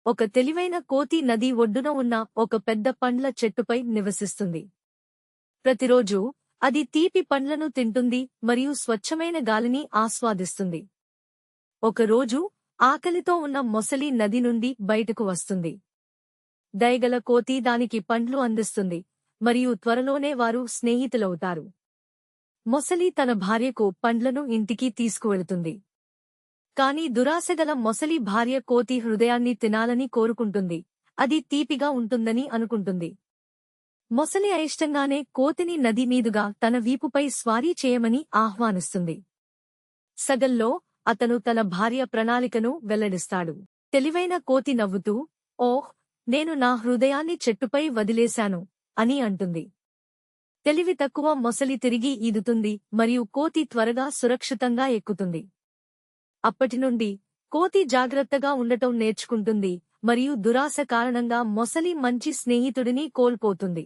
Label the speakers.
Speaker 1: ఒక తెలివైన కోతి నది ఒడ్డున ఉన్న ఒక పెద్ద పండ్ల చెట్టుపై నివసిస్తుంది. ప్రతిరోజూ అది తీపి పండ్లను తింటుంది మరియు స్వచ్ఛమైన గాలిని ఆస్వాదిస్తుంది. ఒకరోజు ఆకలితో ఉన్న మొసలి నది నుండి బయటకు వస్తుంది. దయగల కోతి దానికి పండ్లు అందిస్తుంది మరియు త్వరలోనే వారు స్నేహితులవుతారు. మొసలి తన భార్యకు పండ్లను ఇంటికి తీసుకువెళుతుంది. కాని దురాశగల మొసలి భార్య కోతి హృదయాన్ని తినాలని కోరుకుంటుంది. అది తీపిగా ఉంటుందని అనుకుంటుంది. మొసలి అయిష్టంగానే కోతిని నది మీదుగా తన వీపుపై స్వారీ చేయమని ఆహ్వానిస్తుంది. సగల్లో అతను తన భార్య ప్రణాళికను వెల్లడిస్తాడు. తెలివైన కోతి నవ్వుతూ, ఓహ్, నేను నా హృదయాన్ని చెట్టుపై వదిలేశాను అని అంటుంది. తెలివి తక్కువ మొసలి తిరిగి ఈదుతుంది మరియు కోతి త్వరగా సురక్షితంగా ఎక్కుతుంది. అప్పటినుండి కోతి జాగ్రత్తగా ఉండటం నేర్చుకుంటుంది మరియు దురాశ కారణంగా మొసలి మంచి స్నేహితుడిని కోల్పోతుంది.